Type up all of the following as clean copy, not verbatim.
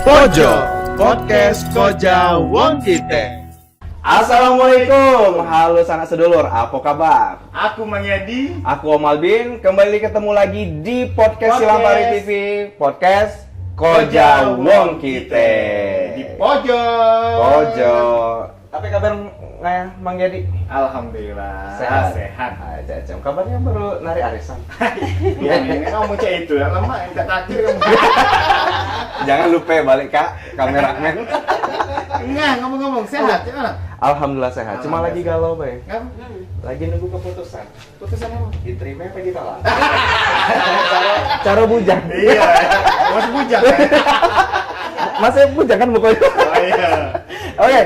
Pojo Podcast Koja Wong Kite. Assalamualaikum, halo sanak sedulur, apa kabar? Aku Mang Yadi. Aku Om Albin, kembali ketemu lagi di Podcast Silampari TV, Podcast Koja Wong Kite. Di Pojo. Pojo. Apa kabar Mang Yadi? Alhamdulillah. Sehat. Sehat. Aja, kabarnya baru nari arisan. Ya, ini kamu cek itu ya, lama minta takdir kamu. Jangan lupa balik Kak, kameramen. Enggak, ngomong-ngomong sehat ya. Alhamdulillah sehat, cuma lagi galau, Bay. Ngapa? Lagi nunggu keputusan. Putusan apa? Diterima apa ditolak? Cara bujang. Iya, masih bujang. Masih bujang kan pokoknya. Oh iya. Oke.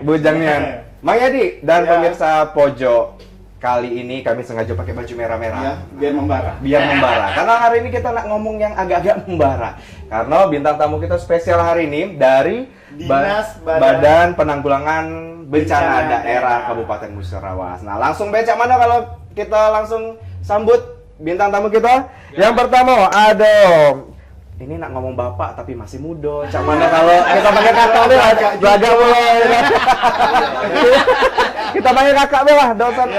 Bujangnya. Mang Yadi dan Ya. pemirsa Pojo, kali ini kami sengaja pakai baju merah-merah. Iya, biar membara. Biar membara. Karena hari ini kita nak ngomong yang agak-agak membara. Karena bintang tamu kita spesial hari ini dari Dinas Badan Penanggulangan Bencana Bencana Daerah Daerah. Kabupaten Musyarawat. Nah, langsung becak mana kalau kita langsung sambut bintang tamu kita? Yang pertama ada, ini nak ngomong bapak tapi masih muda. Cak mana kalau kita panggil kakak deh, belaga mulai. Kita panggil kakak deh lah, dosen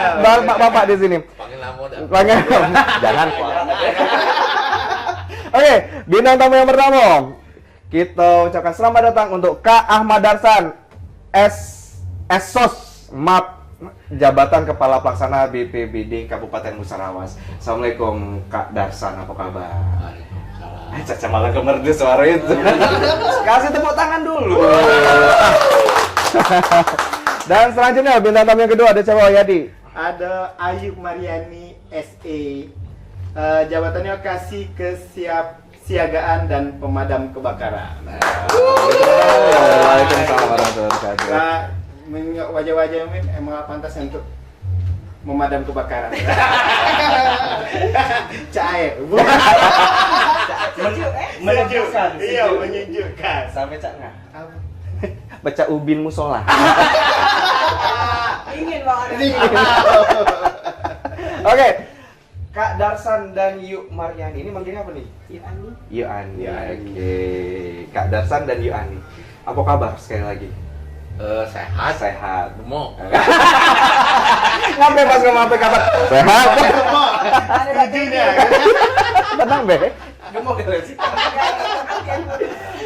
bapak di sini. Panggil nama dah. Panggil, jangan. Oke, bintang tamu yang pertama. Kita ucapkan selamat datang untuk Kak Ahmad Darsan, Esos MAP, Jabatan Kepala Pelaksana BPBD Kabupaten Musyarawat. Assalamualaikum Kak Darsan, apa kabar? Waalaikumsalam. Caca malah kemerdu suara itu. Kasih tepuk tangan dulu. Dan selanjutnya bintang tamu yang kedua ada siapa, Yadi? Ada Ayu Mariani SE. Jabatannya kasih kesiapsiagaan dan pemadam kebakaran. Waalaikumsalam warahmatullahi wabarakatuh. Nah, menengok wajah-wajah Min emang pantas untuk memadam kebakaran. Cair. Menyejukkan. Iya, menyejukkan. Sampai cak nggak? Apa? Baca ubin musola. Ingin banget. Oke, Kak Darsan dan Yu Mariani ini manggilnya apa nih? Ani. Yu Ani. Yu Ani. Oke, Kak Darsan dan Yu Ani. Apa kabar sekali lagi? Sehat. Sehat. Gemuk. Ngapain pas ngomong apa kabar? Sehat. Setujunya. Tenang be. Gemuk ya sih.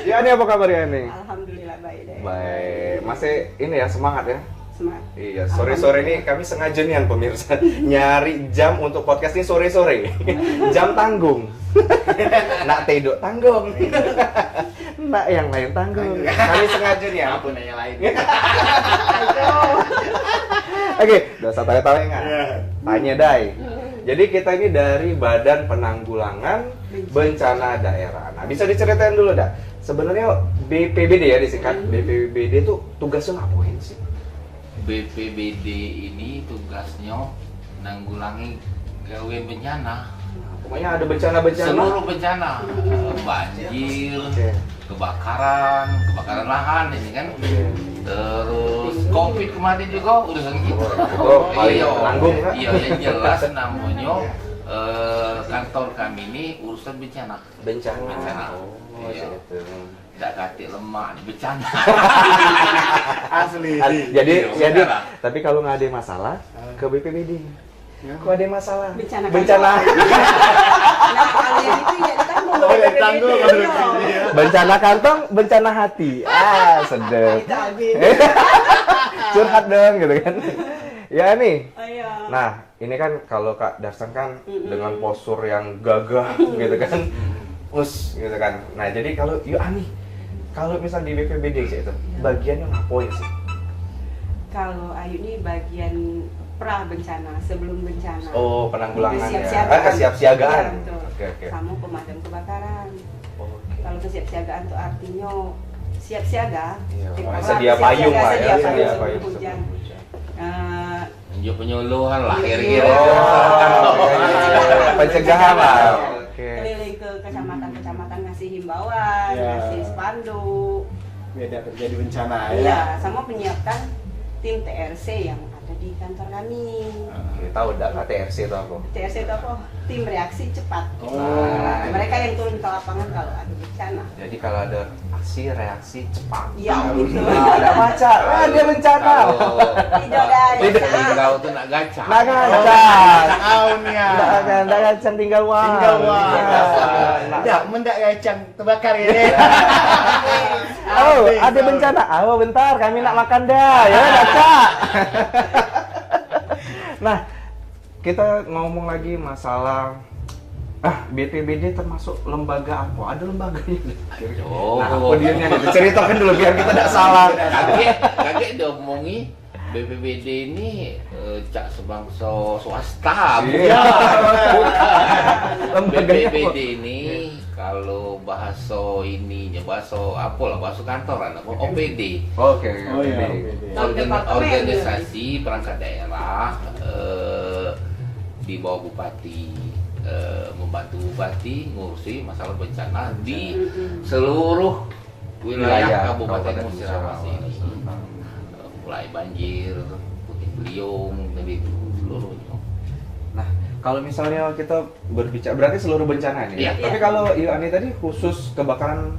Yu Ani apa kabar Yu Ani? Alhamdulillah baik deh. Baik, masih ini ya semangat ya. Semangat. Iya, sore-sore ini kami sengaja nih pemirsa nyari jam untuk podcast ini sore-sore. Jam tanggung. Nak tidur tanggung. Nak yang lain tanggung. Kami sengaja nih ya. Apa nanya lain? Oke, udah usah tawa-tawa enggak? Iya. Tanya Dai. Jadi kita ini dari Badan Penanggulangan Bencana Daerah. Nah, bisa diceritain dulu dah. Sebenarnya BPBD ya disingkat. BPBD itu tugasnya ngapain sih? BPBD ini tugasnya nanggulangi gawe bencana. Pokoknya ada bencana-bencana. Seluruh bencana. Banjir, Oke. kebakaran lahan ini kan. Terus Covid kemarin juga udah gitu. Oh, paling nanggung kan? Iya, yang jelas namanya kantor kami ini urusan bencana. Bencana. Oh, Iya. gitu. Tidak kati lemah di bencana. Asli. Jadi, Iya, benar. tapi kalau nggak ada masalah ke BPBD. Kok ada masalah? Bencana. Bencana. Nah, kalian itu ya ditanggung. Oh, ya tanggung kalau gitu ya. Bencana kantong, bencana hati. Sedep. Itu habis. Curhat dong gitu kan. Ya nih. Ayo. Nah, ini kan kalau Kak Darsan kan dengan postur yang gagah gitu kan. Gitu kan. Nah, jadi kalau yuk Ani, kalau misal di BPBD gitu, bagiannya ngapain sih? Kalau Ayu ini bagian pra bencana, sebelum bencana. Oh, penanggulangan ya. Kesiapsiagaan. Kesiapsiagaan. Iya, betul. Oke. Sama pemadam kebakaran. Oke. Kalau kesiapsiagaan itu artinya siap siaga. Iya, Apa? sedia payung lah ya, Sedia sedia payung payung sebelum hujan. sebelum hujan. Eh, Dia penyuluhan lah Iya. kira-kira. Pencegahan lah. Oke. keliling ke kecamatan-kecamatan ngasih himbauan, Iya. ngasih spanduk. Beda terjadi bencana ya. Iya, sama menyiapkan tim TRC yang ada di kantor kami. Oke, tahu enggak TRC itu apa? TRC itu apa? Tim reaksi cepat. Oh. Nah, mereka yang turun ke lapangan kalau ada bencana. Jadi kalau ada aksi reaksi cepat. Iya, gitu. Ada baca, dia bencana. Tidak ada Tinggal tuh nak gacha. Nah gacang. Tahun ya. Nah gacang tinggal wah. Tinggal wah. Nah, Tidak, mendak gacang terbakar ya. oh, ada bencana. Oh, bentar, kami nak makan dah. Ya, gaca. Nah, kita ngomong lagi masalah BPBD termasuk lembaga apa? Ada lembaganya. Oh, Nah, apa dia nih? Ceritakan dulu biar kita tidak salah. kaget diomongi BPBD ini cak sebangsa swasta. Iya. Lembaganya BPBD apa? ini kalau bahasa ininya bahasa apa lah, bahasa kantoran apa OPD. Oke. Oh iya, OPD. Organisasi perangkat daerah di bawah bupati, membantu bupati ngurusi masalah bencana di seluruh wilayah Kabupaten Musirawas ini. Mulai banjir, puting beliung, dari itu seluruhnya. Nah, kalau misalnya kita berbicara berarti seluruh bencana nih. Iya. Tapi kalau Ani tadi khusus kebakaran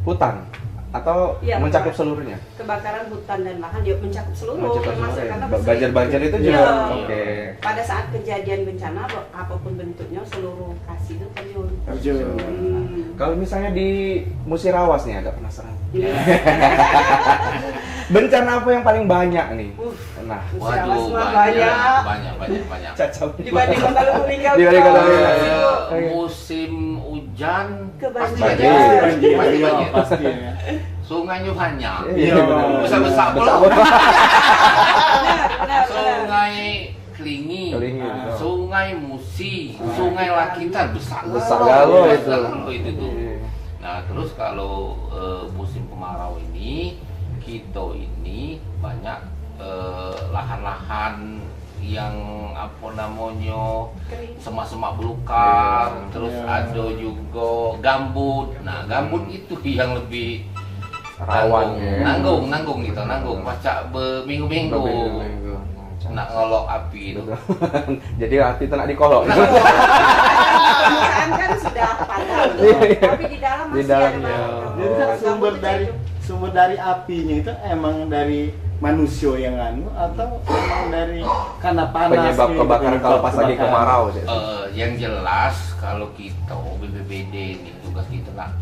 hutan atau Iya, mencakup Pak. seluruhnya? Kebakaran hutan dan lahan dia mencakup seluruh, Mencakup termasuk seluruhnya. karena Banjir-banjir itu juga. Iya. Oke. Pada saat kejadian bencana apapun bentuknya seluruh kasih itu terjun. Kalau misalnya di Musirawas nih agak penasaran. Iya. Bencana apa yang paling banyak nih? Nah, Musirawas Waduh, mah banyak. cacau. Dibanding Kota Lubu Linggau. Dibanding Kota Lubu Linggau. Musim hujan pasti Kebanjiran. banjir. Pasti banjir. Pasti ya. Sungainya banyak. Iya, benar. Besar-besar Besar. belum. Benar. Sungai Kelingi, Kelingi, betul. Sungai Musi, Sungai Lakitan besar Besar galo itu. itu tuh. Iya. Nah, terus kalau musim kemarau ini kita ini banyak lahan-lahan yang apa namanya semak-semak belukar, Iya. terus Iya. ada juga gambut. Nah, gambut itu yang lebih Rawan ya. nanggung gitu, macak berminggu-minggu nak ngolok api itu. Jadi api itu nak dikolok. Permukaan kan sudah padam, Iya. tapi di dalam Di masih dalamnya. ada Jadi kan gambut. sumber dari apinya itu emang dari manusia yang atau emang dari karena panas Penyebab gitu, kebakaran penyebab kalau pas lagi kebakaran. kemarau. Yang jelas kalau kita BPBD ini tugas kita nak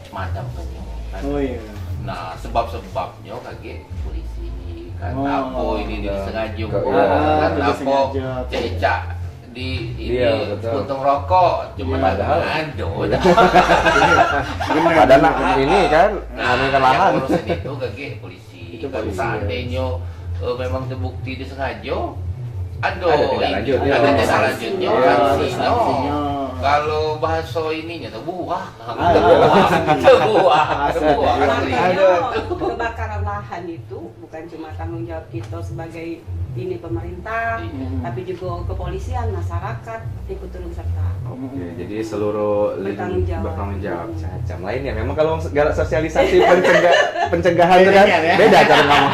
madamkannya. Kan? Oh iya. Nah, sebab-sebabnya kaget polisi kan Oh, apa ini disengaja iya. kan Tidak apa sengaja. cecak di ini Iya, betul. puntung rokok cuma Iya. padahal ada. Ada nak ini kan, ngambilkan lahan. yang urusan itu kaget polisi. Itu Kan polisi, seandainya memang terbukti disengaja, ada Ada tindak lanjut, ya. ada tindak lanjutnya, Iya, sanksinya. sanksinya. Kalau bahasa ininya terbuah, Ada. terbuah. Makanya kebakaran lahan itu bukan cuma tanggung jawab kita sebagai ini pemerintah, Iya. tapi juga kepolisian, masyarakat ikut turut serta. Oke, jadi seluruh Bertanggung jawab. bertanggung jawab. Macam lainnya. Memang kalau segala sosialisasi pencegahan itu kan Beda ya? beda cara ngomong.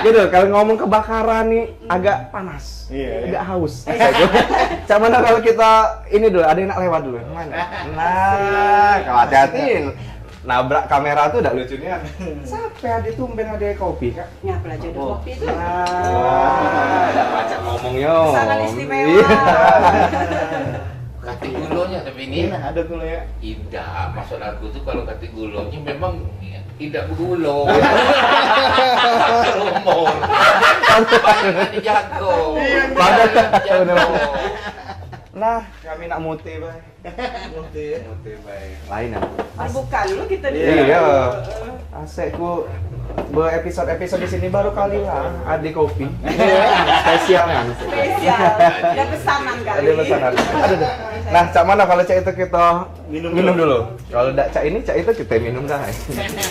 Gitu, kalau ngomong kebakaran nih agak panas, Iya, agak haus. Cak mana kalau kita ini dulu, ada yang nak lewat dulu. Mana? Nah, kalau hati-hati nabrak kamera tuh udah lucunya. Sampai ada tumben ada kopi kak. Ya, belajar di kopi itu. Ada macam ngomongnya. Sangat istimewa. Iya. Kati gulonya tapi ini Ini ada dulu ya. tidak, maksud aku tuh kalau kati gulonya memang tidak bergulo. Umur. Banyak dijago. Padahal Jago. Nah, kami nak muti, bay. Muti bay. Lain ya. Bukan lu kita di Iya. Asekku episode di sini baru kali lah ada kopi. Spesial kan. spesial. Ada pesanan kali. Ada pesanan. Ada deh. Nah, cak mana kalau cak itu kita minum dulu. Kalau tidak cak ini, cak itu kita minum dah.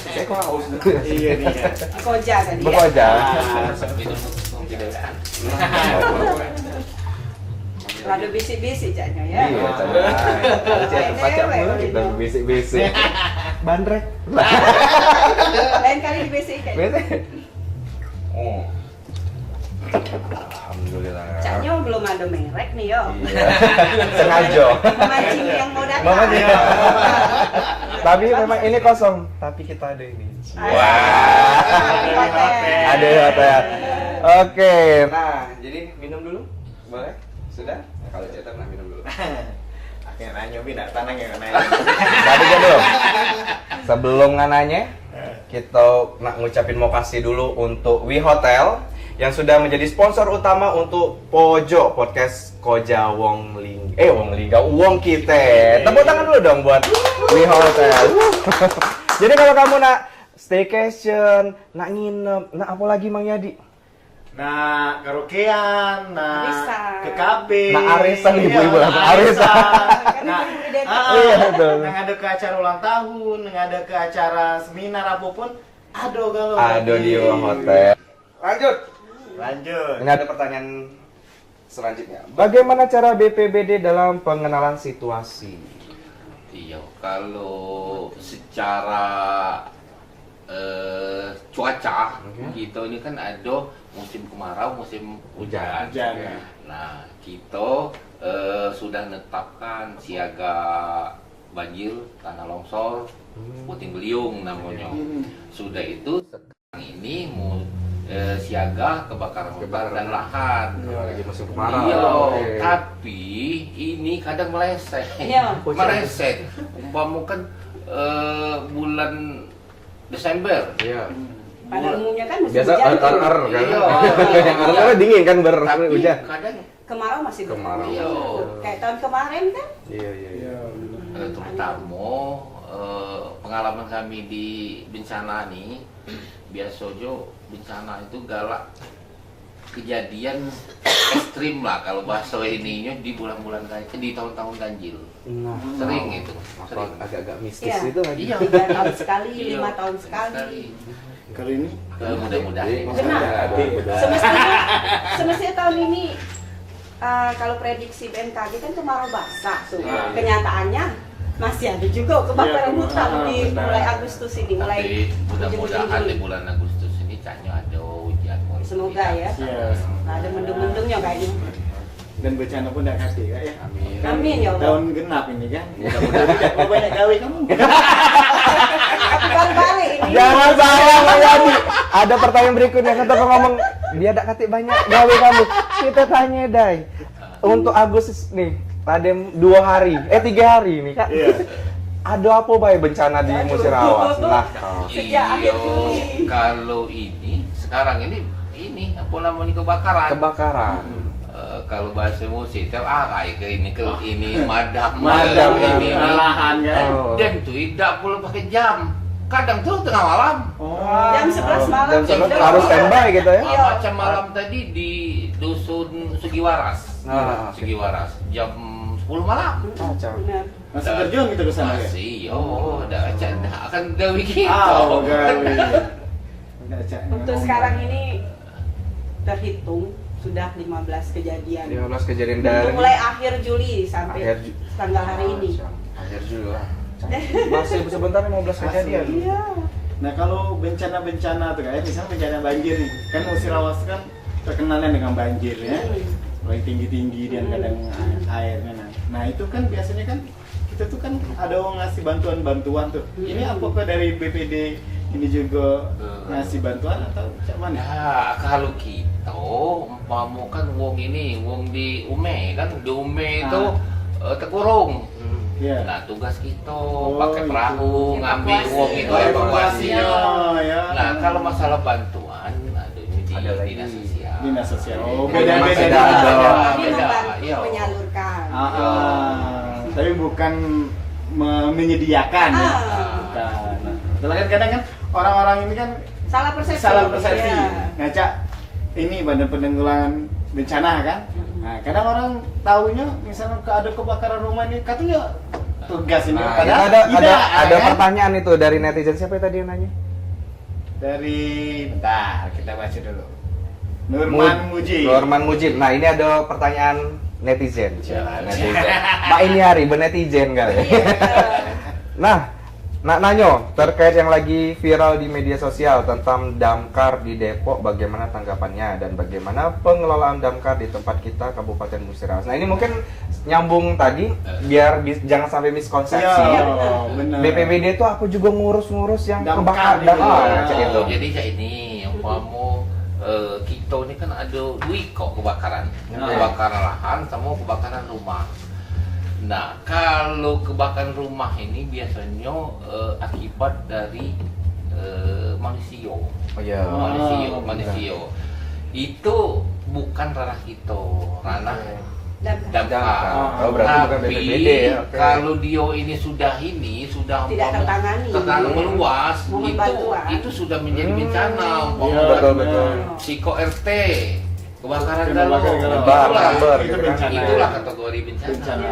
Saya kok haus dulu. Iya nih. Koja tadi ya. Bekoja. Minum tidak kan. Rada bisik-bisik caknya ya. Iya, cak. Cak pacak mulu kita bisik-bisik. Bandrek. Lain kali di bisik kayak. Bete. Oh. Alhamdulillah. Caknya belum ada merek nih yo. Iya. Sengaja. Mancing yang mau datang Mama Tina. Tapi memang ini kosong, tapi kita ada ini. Ada hotel. Oke, nah jadi minum dulu, boleh? Sudah? Nah, kalau cerita nah minum dulu. Akhirnya nanya tidak tanang ya nanya. Tadi kan belum. Sebelum nanya, kita nak ngucapin mau kasih dulu untuk We Hotel yang sudah menjadi sponsor utama untuk Pojok Podcast Koja Wong Kite. Tepuk tangan dulu dong buat We Hotel. Jadi kalau kamu nak staycation, nak nginep, nak apa lagi Mang Yadi? Nah, karaokean, nah Arisan. ke kafe, Nah, arisan, ibu-ibu iya, langsung arisan. Nah, Iya, betul. Yang ada ke acara ulang tahun, yang ada ke acara seminar apapun, ada kalau. Ada di hotel. Lanjut. Lanjut. Ini ada pertanyaan selanjutnya. Bagaimana cara BPBD dalam pengenalan situasi? Iya, kalau secara cuaca kita ini kan ada musim kemarau, musim hujan. Hujan. Nah, kita sudah menetapkan siaga banjir, tanah longsor, puting beliung namanya. Sudah itu sekarang ini siaga kebakaran hutan dan lahan. Lagi musim kemarau. Iya, Oke. tapi ini kadang meleset. Iya. Meleset. Umpama kan bulan Desember. Iya. Pada umumnya kan musim Biasa hujan tuh. kan. Iya. Yang karena dingin kan Tapi berhujan. kadang Kemarau masih Kemarau. berlangsung. Kayak tahun kemarin kan? Iya. terutama pengalaman kami di bencana nih, biasanya bencana itu galak kejadian ekstrim lah kalau bahasa ininya di bulan-bulan di tahun-tahun ganjil. Nah, Sering itu. Masalah Sering. agak-agak mistis Iya. itu lagi. Iya. 3 tahun sekali, Iya, 5 tahun sekali. Kali ini Mudah-mudahan. Benar. Semestinya tahun ini kalau prediksi BMKG kan kemarau basah tuh. Iya. Kenyataannya masih ada juga kebakaran Iya, hutan di benar. mulai Agustus ini, mulai Tapi mudah-mudahan ujung-ujung di Juli. bulan Agustus ini Canyo ada hujan. Semoga ya. Iya. Nah, ada mendung-mendungnya kayaknya. dan bencana pun tidak kasih kak ya. Amin. Amin ya Allah. Tahun genap ini kan. Mudah-mudahan tidak perlu banyak gawe kamu. Baru balik ini. Jangan salah Mang Yadi. Ada pertanyaan berikutnya kan Toko ngomong dia ada katik banyak gawe kamu. Kita tanya Dai. Untuk Agustus nih, ada 2 hari, 3 hari nih Kak. Iya. Ada apa baik bencana di Musirawas? Nah, Sejak akhir Iyo, Juli. kalau ini sekarang ini apa namanya kebakaran. kebakaran. Kalau bahasa musik kayak ke ini madam Madam ini lahan kan. Oh. dan tuh tidak perlu pakai jam, kadang tuh tengah malam. Oh. Jam 11 malam. Jam 11 sudah. harus standby gitu ya. Iya. Macam malam tadi di dusun Sugiwaras. Ah, oke. Sugiwaras jam 10 malam. Benar. Masih berjuang gitu ke sana ya. Masih, ada aja akan gawe gitu. Oh, gawe. Enggak cak. Untuk sekarang ini terhitung sudah 15 kejadian. 15 kejadian dari Untuk mulai akhir Juli sampai Akhir Ju- tanggal hari ini. akhir Juli lah. Masih sebentar 15 kejadian. Iya. Nah kalau bencana-bencana tuh kayak misalnya bencana banjir nih, kan Musirawas kan terkenalnya dengan banjir ya, paling tinggi-tinggi dan kadang airnya. Nah itu kan biasanya kan kita tuh kan ada orang ngasih bantuan-bantuan tuh. Ini apakah dari BPD ini juga ngasih bantuan atau macam mana? Ya, kalau kita umpama kan wong di Ume kan di Ume itu terkurung. Iya. Nah, tugas kita Oh, pakai perahu itu. ngambil Evakuasi. wong itu Oh, evakuasinya. evakuasinya, ya. Nah, kalau masalah bantuan ada di Ada lagi. dinas sosial. Dinas sosial. Oh, Beda- beda-beda. beda. Kami Beda, membantu iya. menyalurkan. Tapi bukan menyediakan ya. Ah. Bukan. Nah, soalnya kan kadang kan orang-orang ini kan Salah persepsi. salah persepsi. Iya. Ngaca ini badan penanggulangan bencana kan. Nah, kadang orang taunya misalnya ada kebakaran rumah ini katanya tugas ini. Nah, Padahal ada tidak, ada kan? pertanyaan itu dari netizen. Siapa tadi yang nanya? Dari bentar kita baca dulu. Nurman Mujib. Nurman Mujib. Nah, ini ada pertanyaan netizen. Jalan. Netizen. Mbak ini hari netizen kali. Iya. Nah, Nak Nanyo, terkait yang lagi viral di media sosial tentang damkar di Depok, bagaimana tanggapannya dan bagaimana pengelolaan damkar di tempat kita Kabupaten Musirawas. Nah ini mungkin nyambung tadi biar jangan sampai miskonsepsi. Iya, benar. BPBD itu aku juga ngurus-ngurus yang Damkar kebakaran. juga. Cek itu. Jadi kayak ini yang umpamu kita ini kan ada dua kok kebakaran. Kebakaran lahan sama kebakaran rumah. Nah, kalau kebakaran rumah ini biasanya akibat dari manusia. Oh iya. Manusia. Itu bukan ranah kita, ranah damkar. Oh, berarti bukan Tapi BPBD ya. Oke. kalau dia ini sudah Tidak tertangani. meluas, Mohon bantuan. itu sudah menjadi bencana. Iya, betul. Psiko RT, kebakaran Kebakaran dalam, dalam. Itulah, Itu gitu kan. bencana. itulah kategori bencana. Bencana.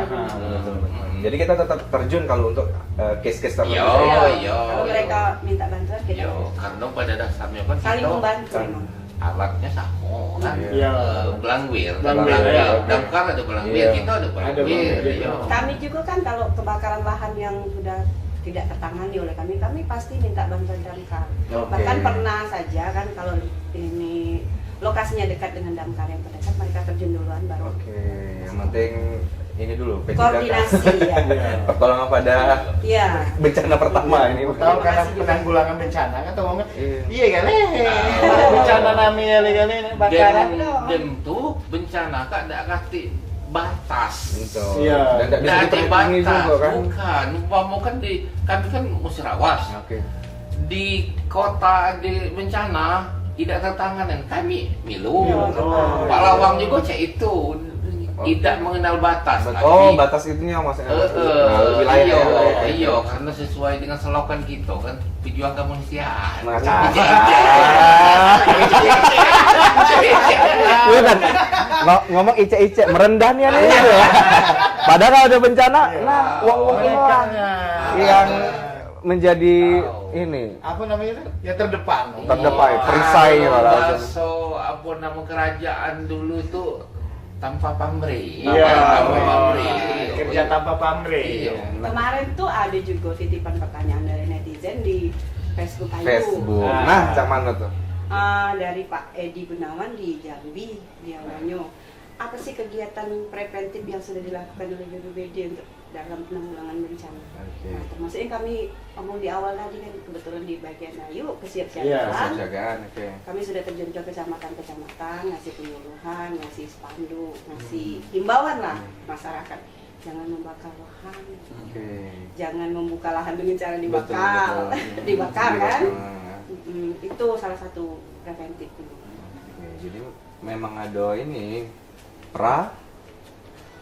Jadi kita tetap terjun kalau untuk case-case tertentu. Yo, yo. Kalau mereka minta bantuan kita Yo, karena pada dasarnya kan saling kita membantu memang. alatnya sama kan. Iya. Belangwir, Belangwir, ya. damkar ada belangwir, Iya. kita ada belangwir. belangwir, Yo. Kami juga kan kalau kebakaran lahan yang sudah tidak tertangani oleh kami pasti minta bantuan damkar. Oke. Bahkan pernah saja kan kalau ini lokasinya dekat dengan damkar yang terdekat, mereka terjun duluan baru Oke, yang penting ini dulu koordinasi ya. pertolongan pada Iya. bencana pertama ini. Tahu karena Terima kasih juga. penanggulangan bencana kan tahu nggak? Iya. Iya kan? Bencana namanya kali ini bakaran. Dan tuh bencana kak ada kati batas. Betul. Iya. Dan tidak bisa Dari diterangi batas, juga kan. bukan. Umpama kan kami kan Musirawas. Oke. Di kota di bencana tidak tertangani kami milu. Oh, Pak Lawang juga cek itu tidak mengenal batas. Oh, batas itunya maksudnya. Nah, wilayah iya, ya. iya, karena sesuai dengan slogan kita kan pejuang kemanusiaan. Nah, Iya kan? Ngomong ice-ice merendahnya nih. Padahal kalau ada bencana, nah wong-wong ini lah yang menjadi ini Apa namanya tuh? Ya terdepan. terdepan, perisai malah. So, apa nama kerajaan dulu tuh tanpa pamrih. Iya. Tanpa pamrih. Kerja tanpa pamrih. Iya. Kemarin tuh ada juga titipan pertanyaan dari netizen di Facebook Ayu. Facebook. Nah, cak mana tuh? Dari Pak Edi Gunawan di Jambi, dia nanya, apa sih kegiatan preventif yang sudah dilakukan oleh BPBD untuk dalam penanggulangan bencana? Oke. Nah, termasuk yang kami omong di awal tadi kan kebetulan di bagian Ayu Iya, kesiapsiagaan. Penjagaan, oke. Kami sudah terjun ke kecamatan-kecamatan, ngasih penyuluhan, ngasih spanduk, ngasih himbauan lah masyarakat. Jangan membakar lahan, Oke. jangan membuka lahan dengan cara Betul, dibakar, betul. dibakar kan? Dibakar. Itu salah satu preventif. Oke, jadi memang ada ini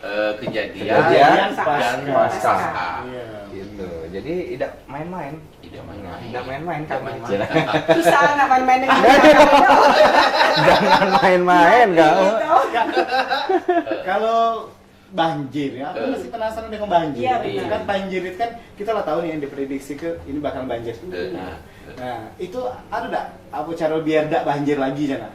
Kejadian Kejadian dan pasca. pasca. Iya. gitu. Jadi tidak main-main. Tidak main-main. Tidak main-main Tidak kan. main-main. Susah nggak main-main dengan Jangan main-main kau. Kalau banjir ya, aku masih penasaran dengan banjir. Iya, benar. Kan banjir itu kan kita lah tahu nih yang diprediksi ke ini bakal banjir. Nah, itu ada enggak apa cara biar enggak banjir lagi Jana?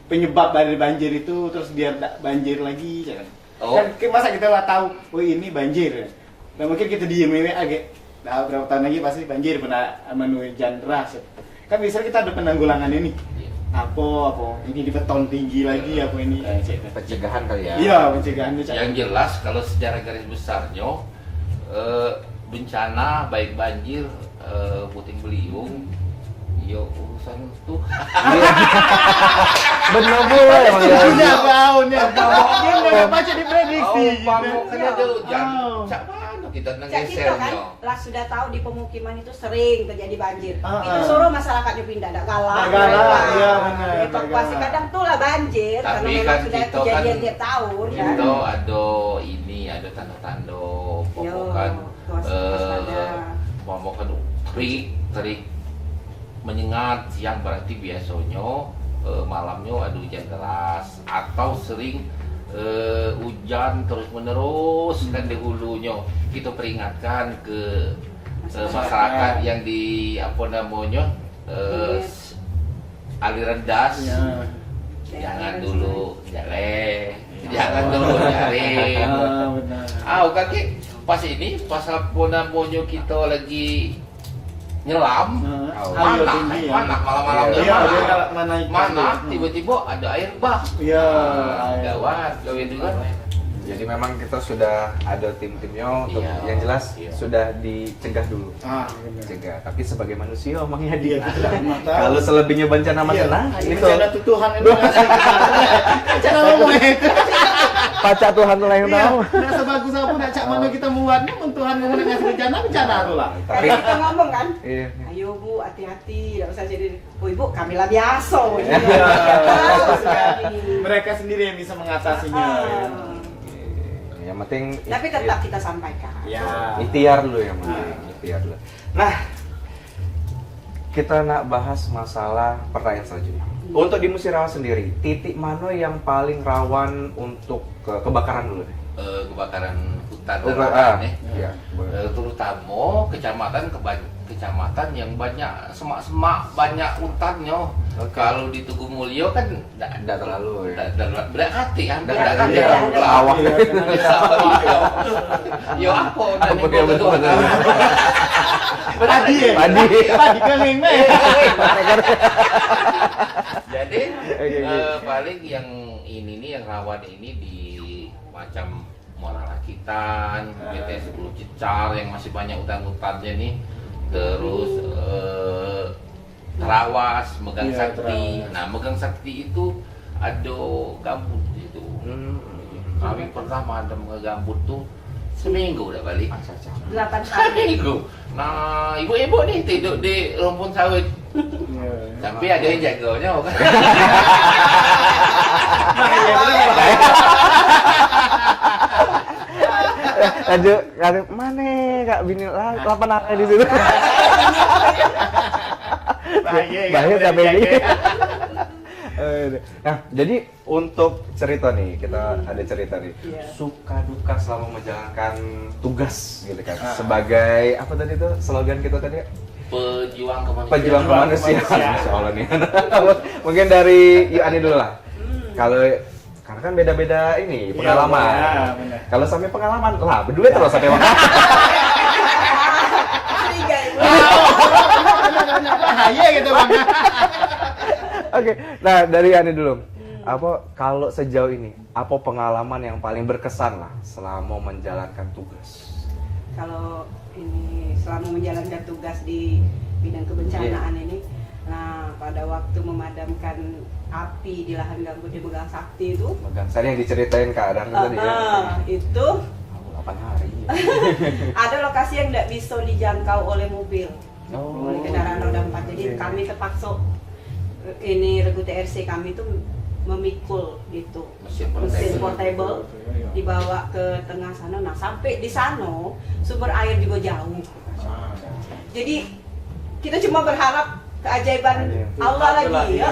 Penyebab dari banjir itu terus biar enggak banjir lagi Jana. Oh. Kan masa kita lah tahu, oh ini banjir. Nah, mungkin kita diem aja. Nah, berapa tahun lagi pasti banjir pernah menuai hujan deras. Kan bisa kita ada penanggulangan ini. Apa ini di beton tinggi lagi apa ini? Pencegahan kali ya. Iya, pencegahannya Yang jelas kalau secara garis besarnya bencana baik banjir, puting beliung, yo urusan tuh. Bener boleh emang ya. Punya tahunnya. Dia nggak baca di prediksi. Kan ada hujan. Oh. Cak mana kita Cak kita ngegesernya? kan lah sudah tahu di pemukiman itu sering terjadi banjir. Ah, Itu ah. suruh masyarakatnya pindah, tidak galah. Nggak galah, iya benar. Evakuasi nggak kadang tuh lah banjir Tapi karena memang kan sudah kita kejadian kan- tiap tahun kan. Itu ada ini, ada tanda-tanda pokokan waspada. pokokan terik menyengat siang berarti biasanya malamnya ada hujan deras atau sering hujan terus menerus kan di hulunya. Kita peringatkan ke masyarakat yang di apa namanya aliran das. Ya. Jangan dulu jalan, jangan dulu jaring. Benar. Ah, kaki pas ponyo kita lagi nyelam, Ayo tinggi ya. mana malam-malam Iya, dia kalau mana ikan mana tuh. tiba-tiba ada air bah. Iya. Gawat, gawe itu kan. Jadi memang kita sudah ada tim-timnya untuk Iya, yang jelas iya. sudah dicegah dulu. Benar. Cegah. Tapi sebagai manusia omongnya dia. Iya, kita nggak tahu. Kalau selebihnya bencana mah Iya. tenang. Ini Itu ada Tuhan itu ngasih. Cara ngomongnya. pacar Tuhan tuh lah yang Iya, tahu. nggak sebagus apa, nggak cak mana kita muatnya, mun Tuhan ngomong ngasih bencana tuh lah. Tapi Kayak kita ngomong kan, iya. ayo Bu, hati-hati, tidak usah jadi, oh Ibu, kamilah biasa. Iya. Tahu sekali. Mereka sendiri yang bisa mengatasinya. ya. Yang penting Tapi tetap kita sampaikan. Ya. ikhtiar dulu yang penting. Ikhtiar dulu. Nah, kita nak bahas masalah pertanyaan selanjutnya. Untuk di Musirawas sendiri, titik mana yang paling rawan untuk kebakaran dulu nih? Kebakaran hutan dan Ah, lahan ya. iya, boleh. Terutama kecamatan yang banyak semak-semak, banyak hutannya. Oke. Kalau di Tugu Mulyo kan Nggak terlalu ya. berat hati kan, Nggak berat hati iya, orang pulau. awak. Iya, karena Yo apa udah Apa dia betul betul. Padi ya? Padi. Padi kering meh. Jadi Oke. paling yang ini nih yang rawan ini di macam Muara Rakitan, BTS 10 Cecar yang masih banyak hutan-hutannya nih. Terus Terawas, Megang Iya, Sakti. Terawas. Nah, Megang Sakti itu ada gambut itu. Kami pertama ada gambut tuh seminggu udah balik. 8 tahun. Seminggu. Nah, ibu-ibu nih tidur di rumpun sawit. Iya. Tapi ada yang jaganya kan. Lanjut, mana Kak Bini lapan hari di situ. Bahaya Bahaya kan, sampai udah ini. dijaga. Nah, jadi untuk cerita nih, kita ada cerita nih. Iya. Suka duka selama menjalankan tugas gitu kan. Ah. Sebagai apa tadi tuh slogan kita tadi? Pejuang kemanusiaan. Pejuang kemanusiaan. kemanusiaan. Masya Allah nih. Mungkin dari Ani dulu lah. Kalau karena kan beda-beda ini pengalaman. Iya, benar. Kalau sampai pengalaman lah berdua terus sampai Tiga Ibu. Bahaya gitu bang. Oke, nah dari Ani dulu. Apa kalau sejauh ini apa pengalaman yang paling berkesan lah selama menjalankan tugas? Kalau ini selama menjalankan tugas di bidang kebencanaan ini, nah pada waktu memadamkan api di lahan gambut di Megang Sakti itu, Megang saya yang diceritain Kak Adar tadi ya. itu 8 hari. ada lokasi yang tidak bisa dijangkau oleh mobil, Oh. oleh kendaraan roda 4. Jadi Oke. kami terpaksa ini regu TRC kami itu memikul gitu Mesin mesin portable. portable dibawa ke tengah sana. Nah sampai di sana sumber air juga jauh. Jadi kita cuma berharap keajaiban Allah lagi ya.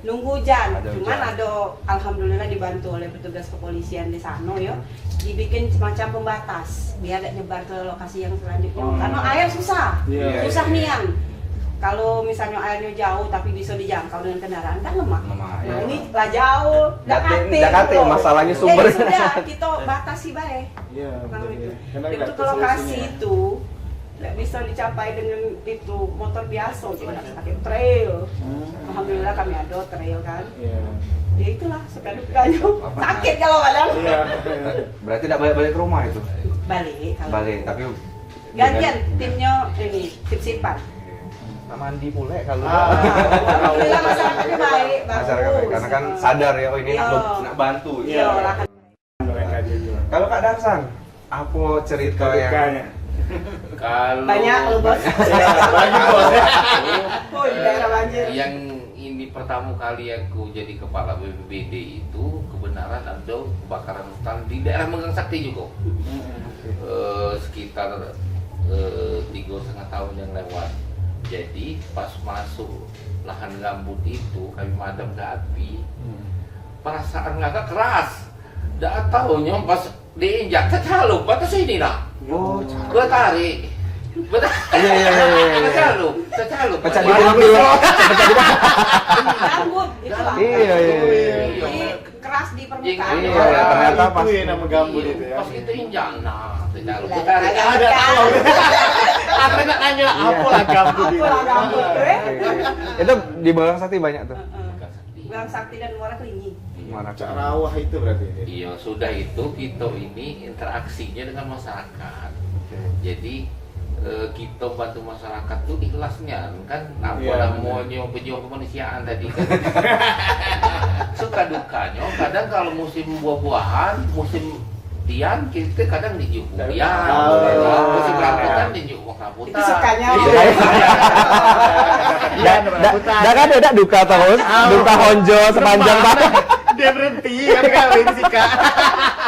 Nunggu hujan. Ada Cuman hujan. ada alhamdulillah dibantu oleh petugas kepolisian di sana ya. Dibikin semacam pembatas biar tidak nyebar ke lokasi yang selanjutnya. Karena air susah. Iya. Susah nian. Kalau misalnya airnya jauh tapi bisa dijangkau dengan kendaraan kan lemah. Lemah, Nah, iya. ini lah jauh, Dakate, masalahnya sumber. Jadi sudah kita batasi baik. Iya, Kalau betul, itu. iya. Karena Itu nggak ke lokasi solusinya. itu tidak bisa dicapai dengan itu motor biasa, jadi harus pakai trail. Alhamdulillah kami ada trail kan. Iya. Ya itulah suka dukanya. Sakit kalau kadang. Iya. Berarti tidak balik-balik ke rumah itu. Balik kalau. Balik, tapi Gantian timnya ini tim sipat. Nah, mandi pula kalau Alhamdulillah masyarakatnya baik, masyarakat bagus. karena kan sadar ya oh ini Iya. nak bantu. Iya, lah kan. Mereka juga. Kalau Kak Darsan, apa cerita yang Dukanya. Kalau Banyak lu bos. Lagi bos. Oh, di daerah banjir. yang ini pertama kali aku jadi kepala BPBD itu kebenaran ada kebakaran hutan di daerah Megang Sakti juga. Sekitar 3,5 tahun yang lewat. Jadi pas masuk lahan gambut itu kami madam ke api, perasaan agak keras. Dah tahunya pas diinjak tercalup batas ini lah. Oh, Gue tarik. Tercalup. pecah di mobil. Gambut itu lah. Iya, iya, iya. Jadi keras di permukaan. Iya, ternyata pas itu ya nama gambut itu ya. Pas itu injak, nah Kalau Lah, kita Ada tahu. Aku nak nanya apa lah gambut ini. Apa lah gambut, eh? Itu di Balang Sakti banyak tuh. Bang Sakti dan Muara Kelingi. Mana Cak Rawah itu berarti. Iya, sudah itu kita ini interaksinya dengan masyarakat. Jadi kita bantu masyarakat tuh ikhlasnya kan apa Iya, namanya pejuang kemanusiaan tadi kan. Suka dukanya kadang kalau musim buah-buahan, musim tian kita kadang dijuk tian, musim rambutan dijuk rambutan. Itu sukanya. Ya, Dah kan ada duka terus, duka honjo sepanjang tahun. Dia berhenti kan kawin sih kak.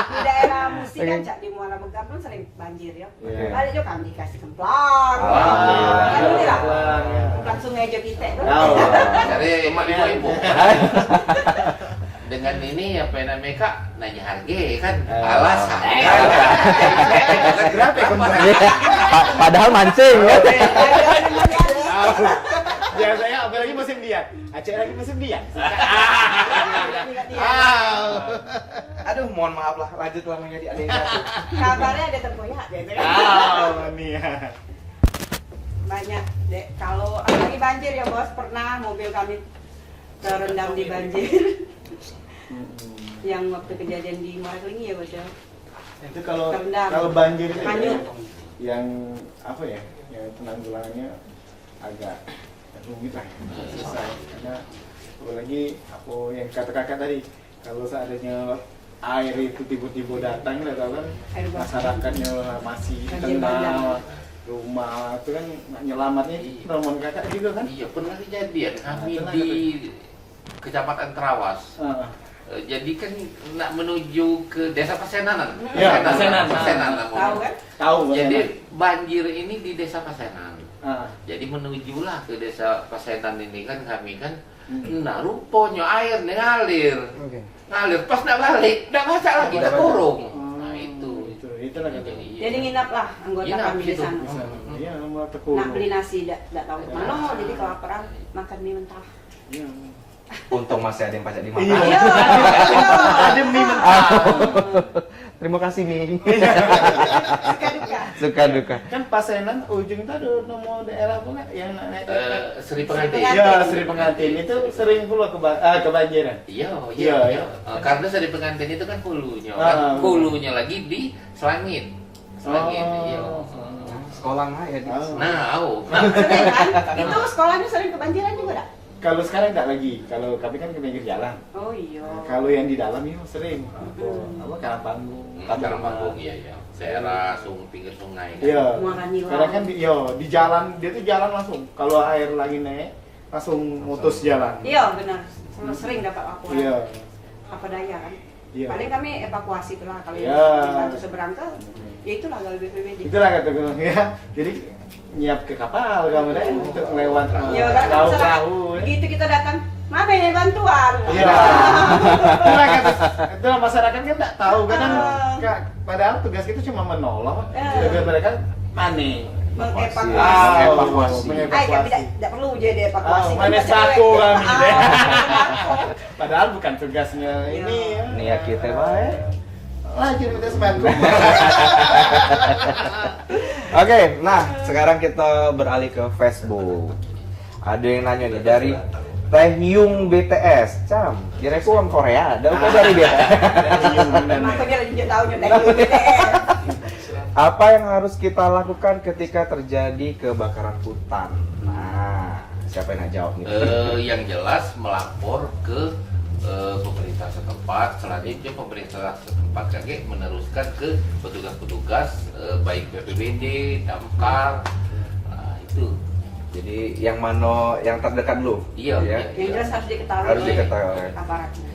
Di daerah musik kan Cak di Muara Begam kan sering banjir ya. Iya. Balik juga kami dikasih kemplang. Alhamdulillah. Kan ini lah. Kemplang, ya. Langsung aja kita tuh. Tahu. Dari emak ibu-ibu. Dengan ini apa namanya kak nanya harga kan alasan. Berapa ya kembali? Padahal mancing ya. Biasanya apalagi musim dia. Aceh lagi musim dia. Aduh, mohon maaf lah, lanjutlah menjadi adiknya. Kabarnya ada tempoyak gitu kan. Nih ya. Banyak dek kalau lagi banjir ya bos, pernah mobil kami terendam di banjir. Yang waktu kejadian di Muara Kelingi ya bos ya. Itu kalau Terendam. kalau banjir itu Hanyut. yang apa ya? Yang penanggulangannya agak rumit lah, susah. Karena apalagi apa yang kata kakak tadi, kalau seandainya air itu tiba-tiba datang, lah kan Air basah. masyarakatnya masih Banjir kena bandang. rumah itu kan nyelamatnya rombongan kakak juga kan. Iya pernah kejadian kami Pernah, di Kecamatan Terawas. Ah, Jadi kan nak menuju ke Desa Pasenanan. Iya, Pasenan. Pasenan namanya. Tahu kan? tahu Jadi bagaimana? banjir ini di Desa Pasenan. Ah, Jadi menujulah ke Desa Pasenan ini kan kami kan, Hmm. nah rupanya air nih ngalir, Oke. ngalir pas nak balik, nak masak lagi, nak kurung. Oh, Nah itu. itulah kata. Iya. Jadi nginap lah anggota Nginap kami di situ. sana. Iya, mau Nak tekun. beli nasi tidak tahu mana, jadi kelaparan makan mie mentah. Iya. Untung masih ada yang pajak di Iya. mata. Iya. Ada mie mentah. Terima kasih Ming. Suka duka. Suka duka. Kan Pasenan ujung itu ada nomor daerah apa nggak yang naik Seri Pengantin. Pengantin. Iya, Sri Pengantin itu sering pula kebanjiran. Iya, Iya, iya, iya. iya. Karena Seri Pengantin itu kan hulunya, Ah. kan hulunya lagi di Selangit. Selangit, Oh. iya. Sekolah nggak ya? Di? Oh. Nah, Sering kan? Itu sekolahnya sering kebanjiran juga dak? Kalau sekarang enggak lagi. Kalau kami kan ke pinggir jalan. Oh iya. Nah, kalau yang di dalam itu sering. Apa Karangpanggung. Karang Panggung, iya, iya. Daerah pinggir sungai. Kan? Iya. Muara Nilam. Karena kan di jalan dia tuh jalan langsung. Kalau air lagi naik langsung mutus jalan. Iya benar. Sering dapat laporan. Iya. Apa daya kan? Iya. Paling kami evakuasi tuh lah kalau Iya. dibantu seberang ke. Ya itulah kalau BPBD. Itulah kata gue ya. Jadi nyiap ke kapal kamu deh untuk lewat Iya kan? perahu-perahu. Begitu kita datang, mana ini bantuan? Iya. Itulah kata, itulah masyarakat kan nggak tahu kadang padahal tugas kita cuma menolong. Tugas mereka panik. Mengevakuasi. Evakuasi. Ay, kami tidak perlu jadi evakuasi. Ah, mana Kita satu cewek. kami deh. Ah. Padahal bukan tugasnya ini ya. Niat kita baik. Lanjut kita sebangku. Oke, nah sekarang kita beralih ke Facebook. Ada yang nanya nih dari Taehyung BTS, Cam, kira-kira orang Korea, ada apa dari BTS? Makanya lanjut tahunnya dari BTS. Apa yang harus kita lakukan ketika terjadi kebakaran hutan? Nah, siapa yang nak jawab nih? Yang jelas melapor ke pemerintah setempat, selanjutnya pemerintah setempat kaget meneruskan ke petugas-petugas baik BPBD, Damkar, nah, itu. Jadi yang mana yang terdekat dulu? Iya, Ya? iya. Yang jelas harus diketahui Harus oleh diketahui oleh aparatnya.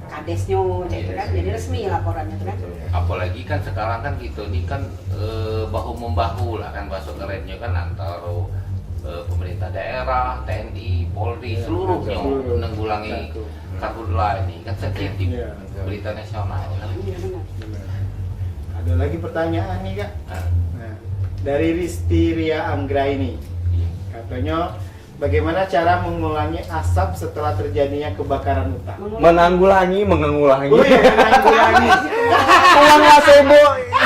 Kadesnya gitu kan, jadi resmi laporannya tuh kan. Apalagi kan sekarang kan gitu ini kan bahu membahu lah kan bahasa kerennya kan antara pemerintah daerah, TNI, Polri, seluruhnya menanggulangi karhutla ini kan sensitif Iya. berita nasional. Iya benar. Ada lagi pertanyaan nih kak. Nah, Nah, dari Risti Ria Anggra ini, iya. katanya bagaimana cara mengulangi asap setelah terjadinya kebakaran hutan? Menanggulangi. Oh iya, menanggulangi. Pulang lah sebo,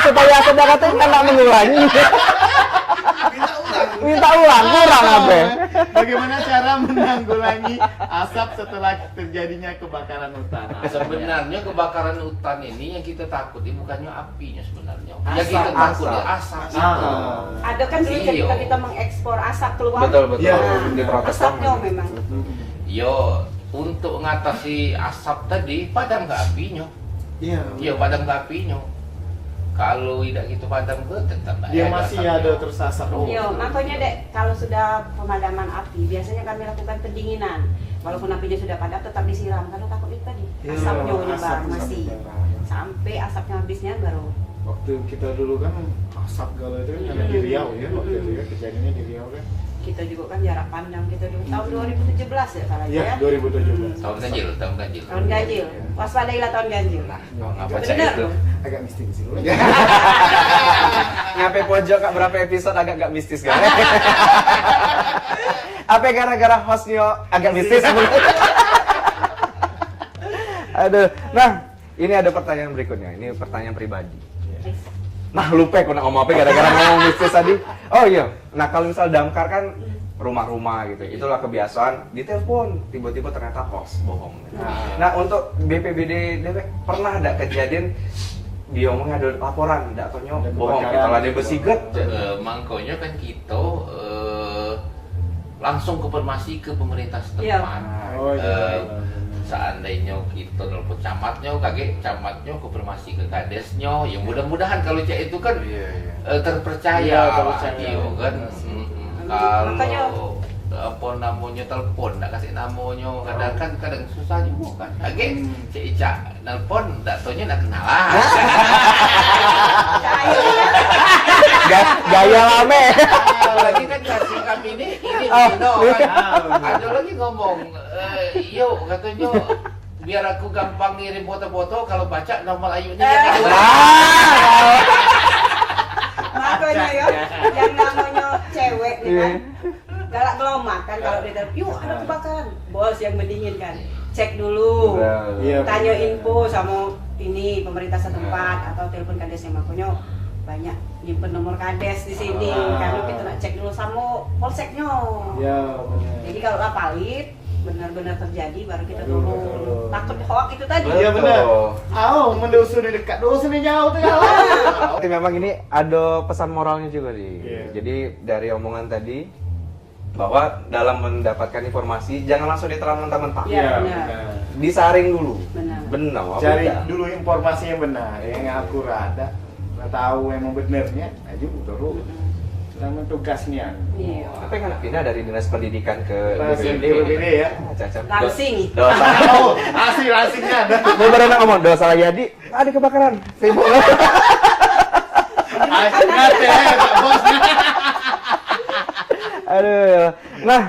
supaya saudara tuh nggak mengulangi. Minta ulang, kurang apa? Bagaimana cara menanggulangi asap setelah terjadinya kebakaran hutan? Sebenarnya kebakaran hutan ini yang kita takuti bukannya apinya sebenarnya. Asap, Yang kita takuti asap. asap itu. Ada kan dulu Iya. ketika kita mengekspor asap keluar. Betul. Iya. Di protes Asapnya memang. Yo, untuk mengatasi asap tadi padam ke apinya. Iya. Iya, padam ke apinya. Kalau tidak gitu padam ke tetap Dia ada masih asapnya. ada terus asap. Iya, makanya dek kalau sudah pemadaman api biasanya kami lakukan pendinginan. Walaupun apinya sudah padam tetap disiram karena takut itu tadi Iya, asapnya nyebar asap masih nyebar. sampai asapnya habisnya baru. Waktu kita dulu kan asap galau itu kan karena di Riau ya waktu itu ya kejadiannya di Riau kan. Kita juga kan jarak pandang kita dulu tahun 2017 ya salah Iya, ya. 2017. Tahun ganjil, tahun ganjil. Tahun ganjil. Waspadailah tahun ganjil. Nah, apa Bener. cak itu? Agak mistis sih. Ngapain pojok kak berapa episode agak gak mistis kan? Apa gara-gara hostnya agak mistis? Aduh, nah ini ada pertanyaan berikutnya. Ini pertanyaan pribadi. Nah lupa aku nak ngomong apa gara-gara ngomong mistis tadi. Oh iya, nah kalau misal damkar kan rumah-rumah gitu, itulah kebiasaan. Ditelepon, tiba-tiba ternyata hoax, bohong. Nah untuk BPBD Depok pernah ada kejadian diomongnya ada laporan, tidak taunya Ada bohong. kebakaran. Kalau ada besiget, Mangkonya kan kita langsung konfirmasi ke pemerintah Iya. setempat. Oh iya. Seandainya kita nelfon camatnya, kaget camatnya konfirmasi ke kadesnya. Ya mudah-mudahan kalau cak itu kan terpercaya, Iya, terpercaya. Iya kan. Makanya- Kalau apa namanya telepon, nggak kasih namanya, kadang susah juga kan. Kaget cak Ica nelpon, nggak taunya nggak kenalan. gaya lame. Lagi kan kasih kami ini Oh, Dino iya. kan. Ada lagi ngomong, yuk katanya biar aku gampang ngirim foto-foto kalau baca nomor ayunya yang kedua. Makanya ya, yang namanya cewek nih kan, Iya. galak gelomak kan kalau dia telepon, yuk ada kebakaran, bos yang mendingin kan, cek dulu, Iya. tanya info sama ini pemerintah setempat atau telepon kadesnya. Makanya banyak nyimpen nomor kades di sini, karena kita nak cek dulu sama polseknya. Iya, benar. Jadi kalau lah valid, benar-benar terjadi baru kita turun. Takut hoax itu tadi. Iya benar. Menelusuri dekat, telusuri jauh tuh kalau. Tapi memang ini ada pesan moralnya juga nih. Iya. Jadi dari omongan tadi bahwa dalam mendapatkan informasi jangan langsung ditelan mentah-mentah. Iya, benar. Disaring dulu. Benar. Benar. apa Cari tidak? dulu informasi yang benar, yang akurat. Nggak tahu emang benernya, aja turun. Selama tugasnya. Iya. Apa yang anak pindah dari dinas pendidikan ke Langsung BPBD? BPBD ya. Caca. Langsing. Dosa. Oh, asing-asingnya ada. Mau berenang ngomong dosa lagi Adi. Ada kebakaran. Sibuk. Ngate, Pak Bos. Aduh. Nah,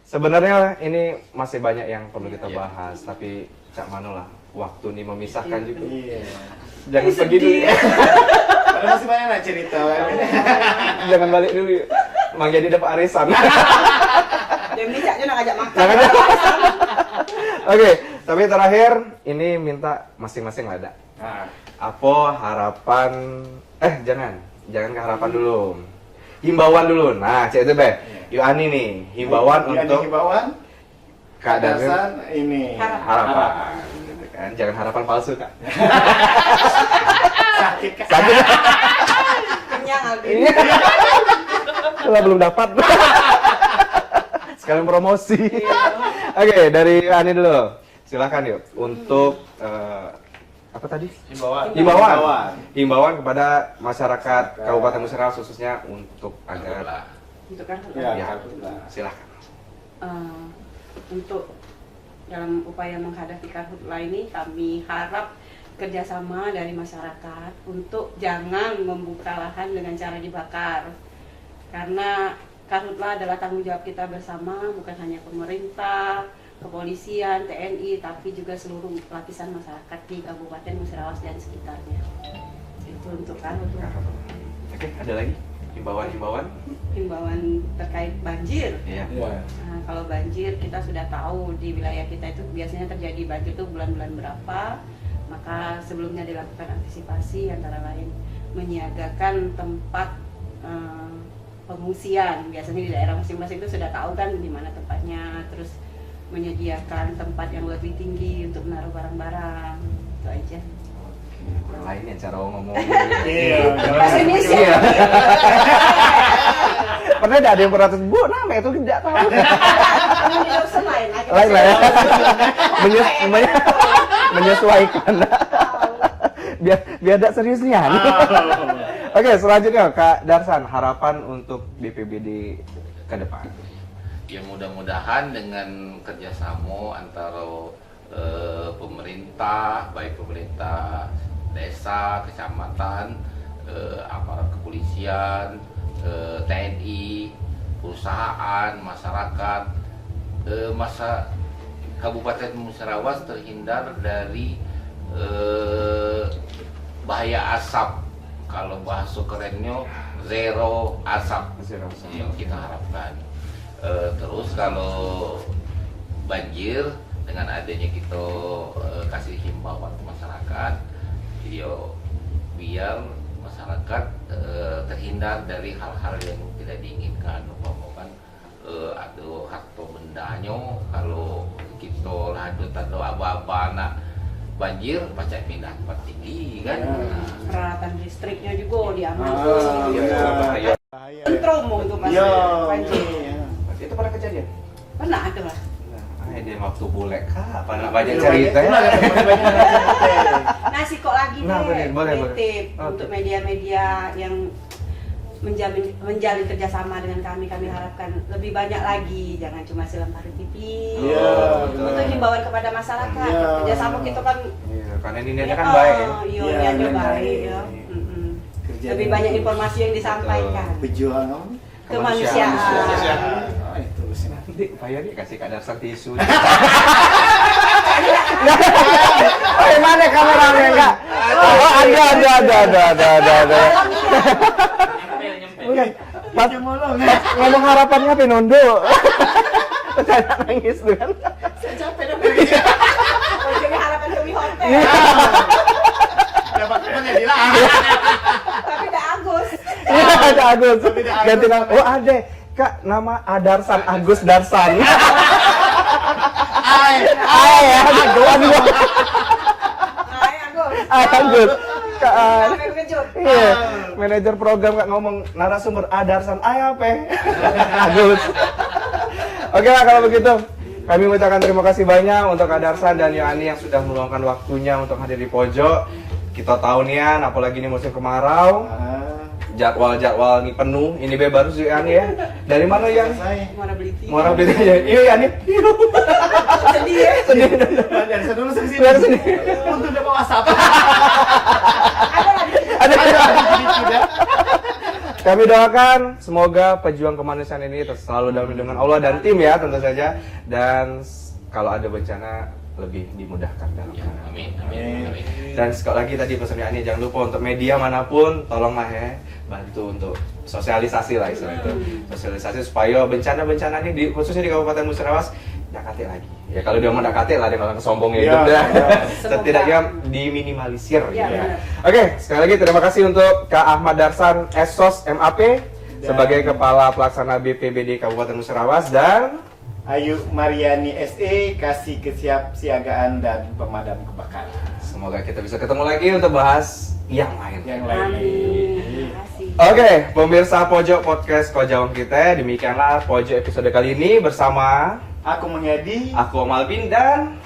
sebenarnya ini masih banyak yang perlu kita bahas, tapi Cak Mano lah waktu ini memisahkan juga. Iya. Jangan Ih, pergi dulu. sedih. Padahal masih banyak lah cerita. Jangan balik dulu. Mang jadi dapat arisan. Dia misalnya nak ajak makan. Jangan. Oke, tapi terakhir ini minta masing-masing ada. Nah, Apa harapan? Jangan ke harapan dulu. Himbauan dulu. Nah, cek itu be. Yuk Ani nih, himbauan Ini untuk himbauan keadaan kadasan ini. harapan. Gitu kan. Jangan harapan palsu kak. Sakit kan? Sakit. Kenyang Aldi. Iya. Lah belum dapat. Sekalian promosi. Oke, dari Ani dulu. Silakan yuk untuk apa tadi? Himbauan kepada masyarakat Kabupaten Musirawas khususnya untuk agar Untuk kan Ya, ya, karhutlah. silakan. untuk dalam upaya menghadapi karhutla ini kami harap kerjasama dari masyarakat untuk jangan membuka lahan dengan cara dibakar, karena karhutla adalah tanggung jawab kita bersama, bukan hanya pemerintah, kepolisian, TNI, tapi juga seluruh lapisan masyarakat di Kabupaten Musirawas dan sekitarnya. Itu untuk karhutla. Oke, ada lagi himbauan? Himbauan terkait banjir. Iya. Iya. Nah, kalau banjir kita sudah tahu di wilayah kita itu biasanya terjadi banjir itu bulan-bulan berapa, maka sebelumnya dilakukan antisipasi antara lain menyiagakan tempat pengungsian. Biasanya di daerah masing-masing itu sudah tahu kan di mana tempatnya, terus menyediakan tempat yang lebih tinggi untuk menaruh barang-barang. Itu aja. Lain ya cara ngomong. Iya. Bahasa Indonesia. Iya. Pernah ada yang pernah Bu, nama itu tidak tahu. Di jurusan lain aja. Lain lah ya. Menyesuaikan. biar ada seriusnya. Oke, selanjutnya Kak Darsan, harapan untuk BPBD ke depan. Ya mudah-mudahan dengan kerjasama antara pemerintah, baik pemerintah desa, kecamatan, aparat kepolisian, TNI, perusahaan, masyarakat, Kabupaten Musirawas terhindar dari bahaya asap. Kalau bahasa kerennya zero asap yang kita harapkan. Terus kalau banjir, dengan adanya kita kasih himbauan ke masyarakat, biar masyarakat terhindar dari hal-hal yang tidak diinginkan. Umpama kan ada harta bendanya, kalau kita ladut atau apa-apa anak banjir, baca pindah tempat tinggi kan. Peralatan listriknya juga diamankan. Bahaya. Trauma untuk Iya. banjir. Itu pernah kejadian? Pernah ada lah. Nah, dia waktu boleh Kak, apa banyak cerita ya? Nasi kok lagi Nah, deh. boleh. Titip Oke. untuk media-media yang menjalin kerjasama dengan kami harapkan lebih banyak lagi, jangan cuma selempar TV. Iya, Untuk betul. himbauan kepada masyarakat. Iya. Kerjasama kita kan Iya, karena ini niatnya kan baik ya. Iya, Iya, niatnya benar. baik ya. Mm-mm. Lebih banyak informasi yang disampaikan. Pejuang apa? Kemanusiaan. Oh, itu sih. Nanti Pak Yoni kasih Kak Darsan tisu. Oh, yang mana kameranya Kak? Oh, ada. Bukan. Pas ngomong harapannya apa Nondo? Saya nangis tuh kan. Saya capek deh. Jadi harapan kami hotel. Dapat teman ya bilang. Tapi udah Agus. Iya, ada Agus. Tapi ada Agus. Ganti nama. Oh, ada. Kak, nama Adarsan, Agus Darsan. Ay, Aduh. Hai Agus. Agus. Kak. Sampai kejut. Iya, manajer program Kak ngomong narasumber Adarsan, apa? Agus. Oke lah kalau begitu, kami mengucapkan terima kasih banyak untuk Kak Darsan dan Yani yang sudah meluangkan waktunya untuk hadir di pojok. Kita tahu nih Yan, apalagi ini musim kemarau, jadwal ini penuh. Ini baru sih Yani ya. Dari mana Yan? Mana beli tiket? Muara Beli ya. Iya Yani. Sedih ya. Sedih. Dari sana dulu sini. Dari sini. Untuk dapat WhatsApp. Ada. Kami doakan semoga pejuang kemanusiaan ini selalu dalam lindungan Allah dan tim ya tentu saja, dan kalau ada bencana lebih dimudahkan dalam Ya, hal. amin. Dan sekali lagi tadi pesannya Ani, jangan lupa untuk media manapun tolonglah ya bantu untuk sosialisasi lah istilah itu, sosialisasi supaya bencana-bencana ini khususnya di Kabupaten Musirawas nggak kate lagi. Ya kalau dia mau nggak kate lah, dia malah kesombong Iya, hidup dah. iya. Setidaknya diminimalisir. Iya, gitu ya. benar. Oke, sekali lagi terima kasih untuk Kak Ahmad Darsan SOS MAP sebagai Kepala Pelaksana BPBD Kabupaten Musirawas dan Ayu Mariani SE, kasih kesiapsiagaan dan pemadam kebakaran. semoga kita bisa ketemu lagi untuk bahas yang lain. Yang lain. Amin. Terima kasih. Oke, pemirsa Pojok Podcast Kojawang kita, demikianlah Pojok episode kali ini bersama Aku Menghadi. aku Om Alvin dan